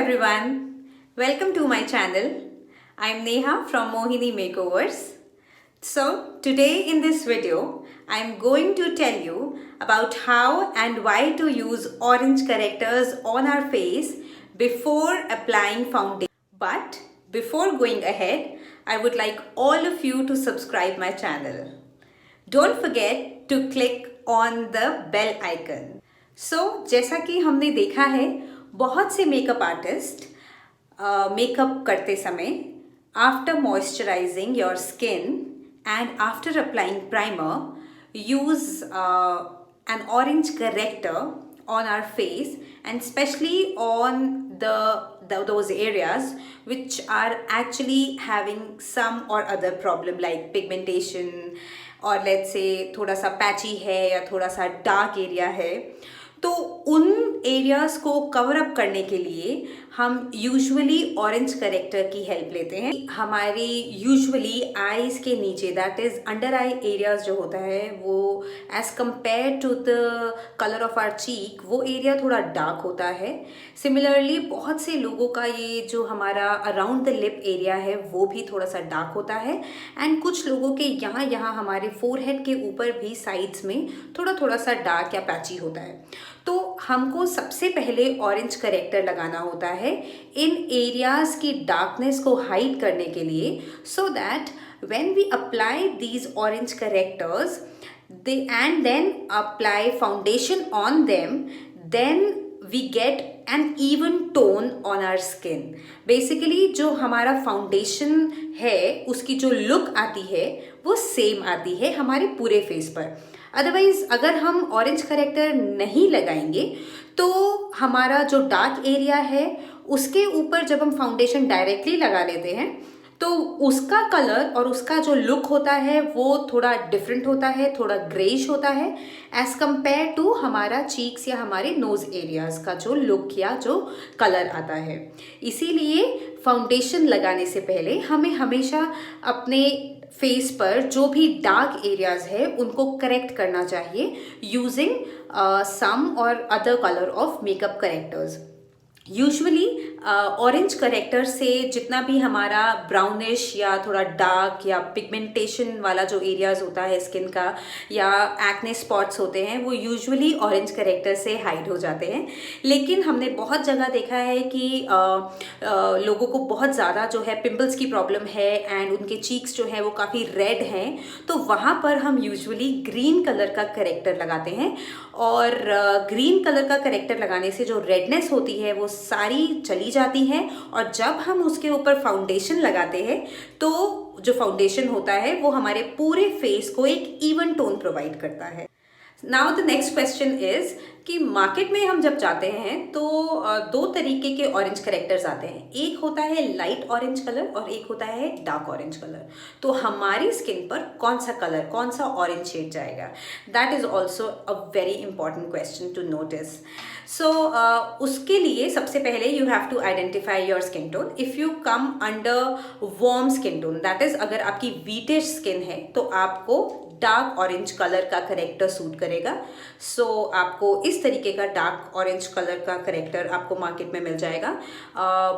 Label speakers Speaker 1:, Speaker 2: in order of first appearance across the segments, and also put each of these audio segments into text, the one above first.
Speaker 1: everyone, welcome to my channel. I'm Neha from Mohini Makeovers. So today in this video, I'm going to tell you about how and why to use orange correctors on our face before applying foundation. But before going ahead, I would like all of you to subscribe my channel. Don't forget to click on the bell icon. So जैसा कि हमने देखा है बहुत से makeup artist makeup करते समय after moisturising your skin and after applying primer use an orange corrector on our face and especially on those areas which are actually having some or other problem like pigmentation और let's say थोड़ा सा patchy है या थोड़ा सा dark area है, तो उन एरियाज को कवर अप करने के लिए हम यूजुअली ऑरेंज करेक्टर की हेल्प लेते हैं. हमारी यूजुअली आईज के नीचे that is under eye areas जो होता है वो as compare to the colour of our cheek वो एरिया थोड़ा डार्क होता है. सिमिलरली बहुत से लोगों का ये जो हमारा अराउंड द लिप एरिया है वो भी थोड़ा सा डार्क होता है एंड कुछ लोगों के यहाँ हमारे फोरहेड के ऊपर भी साइड्स में थोड़ा सा डार्क या पैची होता है. तो हमको सबसे पहले ऑरेंज करेक्टर लगाना होता है इन एरियाज की डार्कनेस को हाइड करने के लिए, so that when we apply these orange correctors and then apply foundation on them, then we get an even tone on our skin. Basically जो हमारा फाउंडेशन है उसकी जो लुक आती है वो सेम आती है हमारे पूरे फेस पर. अदरवाइज अगर हम ऑरेंज करेक्टर नहीं लगाएंगे तो हमारा जो डार्क एरिया है उसके ऊपर जब हम फाउंडेशन डायरेक्टली लगा लेते हैं तो उसका कलर और उसका जो लुक होता है वो थोड़ा डिफरेंट होता है, थोड़ा ग्रेइश होता है एज कंपेयर टू हमारा चीक्स या हमारे नोज एरियाज का जो लुक या जो कलर आता है. इसीलिए फाउंडेशन लगाने से पहले हमें हमेशा अपने फेस पर जो भी डार्क एरियाज है उनको करेक्ट करना चाहिए यूजिंग सम और other colour of makeup characters. Usually orange character से जितना भी हमारा ब्राउनिश या थोड़ा डार्क या पिगमेंटेशन वाला जो एरियाज होता है स्किन का या एक्ने स्पॉट्स होते हैं वो यूजुअली ऑरेंज करेक्टर से हाइड हो जाते हैं. लेकिन हमने बहुत जगह देखा है कि लोगों को बहुत ज़्यादा जो है पिंपल्स की प्रॉब्लम है एंड उनके चीक्स जो हैं वो काफ़ी रेड हैं, तो वहाँ पर हम यूजुअली ग्रीन कलर का करेक्टर लगाते हैं. और ग्रीन कलर का करेक्टर लगाने से जो रेडनेस होती है वो सारी चली जाती है और जब हम उसके ऊपर फाउंडेशन लगाते हैं तो जो फाउंडेशन होता है वो हमारे पूरे फेस को एक इवन टोन प्रोवाइड करता है. Now the next question is कि मार्केट में हम जब जाते हैं तो दो तरीके के ऑरेंज करेक्टर्स आते हैं. एक होता है लाइट ऑरेंज कलर और एक होता है डार्क ऑरेंज कलर. तो हमारी स्किन पर कौन सा कलर, कौन सा ऑरेंज शेड जाएगा, that is also a very important question to notice. So उसके लिए सबसे पहले you have to identify your skin tone. If you come under warm skin tone, that is अगर आपकी वीटिश स्किन है तो आपको डार्क ऑरेंज कलर का करेक्टर सूट करेगा. सो आपको इस तरीके का डार्क ऑरेंज कलर का करेक्टर आपको मार्केट में मिल जाएगा.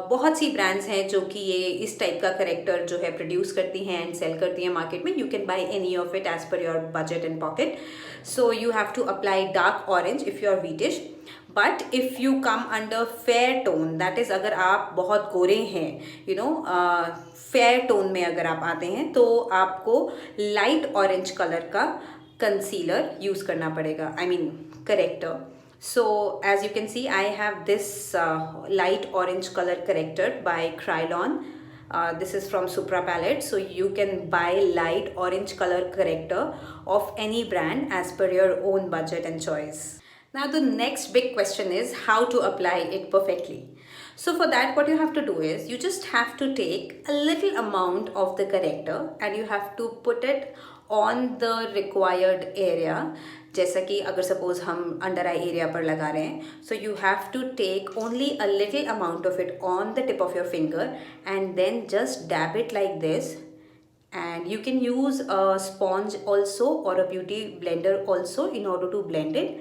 Speaker 1: बहुत सी ब्रांड्स हैं जो कि ये इस टाइप का करेक्टर जो है प्रोड्यूस करती हैं एंड सेल करती हैं मार्केट में. You can buy any of it as per your budget and pocket. So you have to apply dark orange if you are wheatish. But if you come under fair tone, that is अगर आप बहुत गोरे हैं, you know fair tone में अगर आप आते हैं तो आपको लाइट ऑरेंज कलर का कंसीलर यूज़ करना पड़ेगा, I mean character. So as you can see, I have this light orange color corrector by Krylon. This is from Supra palette, so you can buy light orange color corrector of any brand as per your own budget and choice. Now the next big question is how to apply it perfectly. So for that what you have to do is you just have to take a little amount of the corrector and you have to put it on the required area. जैसा कि अगर suppose हम under eye area पर लगा रहे हैं, so you have to take only a little amount of it on the tip of your finger and then just dab it like this. And you can use a sponge also or a beauty blender also in order to blend it.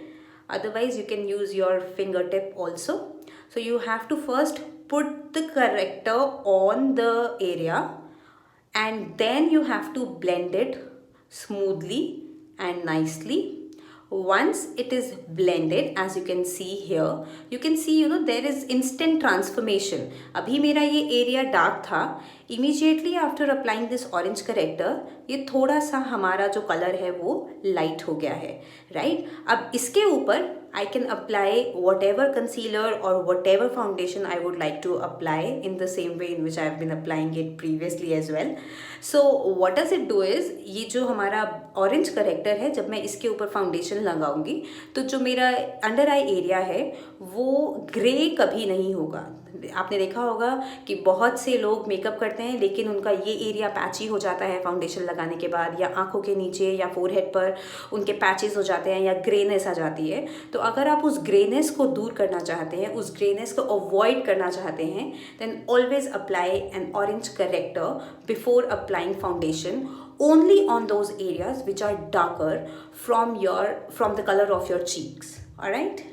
Speaker 1: Otherwise you can use your fingertip also. So you have to first put the corrector on the area, and then you have to blend it smoothly and nicely. Once it is blended, as you can see here, you can see, you know, there is instant transformation. अभी मेरा ये area dark था, immediately after applying this orange corrector ये थोड़ा सा हमारा जो color है वो light हो गया है, right? अब इसके ऊपर I can apply whatever concealer or whatever foundation I would like to apply in the same way in which I have been applying it previously as well. So what does it do is, ये जो हमारा orange corrector है, जब मैं इसके ऊपर foundation लगाऊंगी तो जो मेरा अंडर आई एरिया है वो ग्रे कभी नहीं होगा. आपने देखा होगा कि बहुत से लोग मेकअप करते हैं लेकिन उनका ये एरिया पैची हो जाता है फाउंडेशन लगाने के बाद, या आंखों के नीचे या फोरहेड पर उनके पैचेस हो जाते हैं या ग्रेनेस आ जाती है. तो अगर आप उस ग्रेनेस को दूर करना चाहते हैं, उस ग्रेनेस को अवॉइड करना चाहते हैं, then always apply an orange corrector before applying foundation, only on those areas which are darker from the color of your cheeks. All right.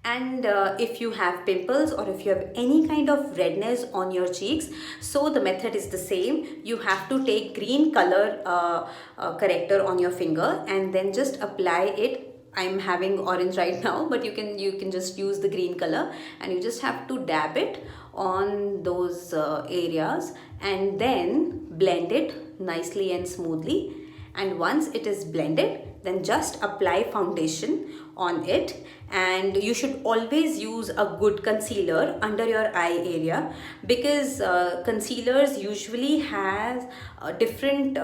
Speaker 1: And if you have pimples or if you have any kind of redness on your cheeks, so the method is the same. You have to take green color corrector on your finger and then just apply it. I'm having orange right now, but you can just use the green color, and you just have to dab it on those areas and then blend it nicely and smoothly. And once it is blended, then just apply foundation on it, and you should always use a good concealer under your eye area, because concealers usually has a different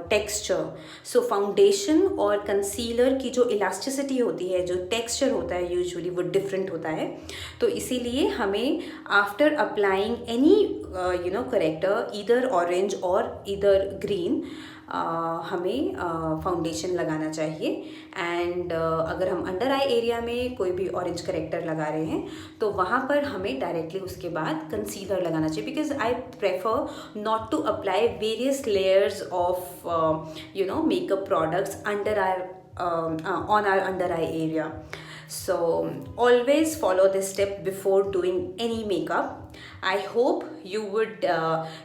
Speaker 1: texture. So foundation और concealer की जो elasticity होती है, जो texture होता है usually वो different होता है. तो इसीलिए हमें after applying any corrector, either orange or either green, हमें फाउंडेशन लगाना चाहिए. एंड अगर हम अंडर आई एरिया में कोई भी ऑरेंज करेक्टर लगा रहे हैं तो वहाँ पर हमें डायरेक्टली उसके बाद कंसीलर लगाना चाहिए, because I prefer not to apply various layers of makeup products under our on our under eye area. So always follow this step before doing any makeup. I hope you would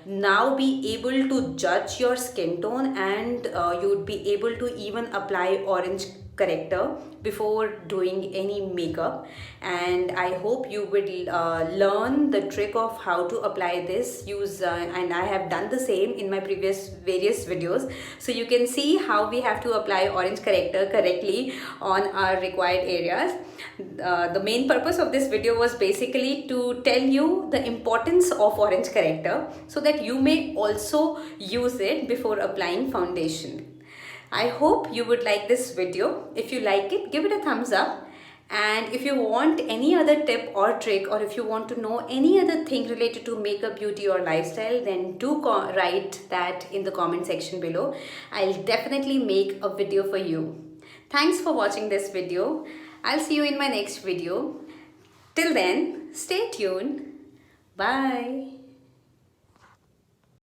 Speaker 1: now be able to judge your skin tone, and you would be able to even apply orange corrector before doing any makeup. And I hope you will learn the trick of how to apply this. And I have done the same in my previous various videos, so you can see how we have to apply orange corrector correctly on our required areas. The main purpose of this video was basically to tell you the importance of orange corrector so that you may also use it before applying foundation. I hope you would like this video. If you like it, give it a thumbs up. And if you want any other tip or trick, or if you want to know any other thing related to makeup, beauty or lifestyle, then do write that in the comment section below. I'll definitely make a video for you. Thanks for watching this video. I'll see you in my next video. Till then, stay tuned. Bye.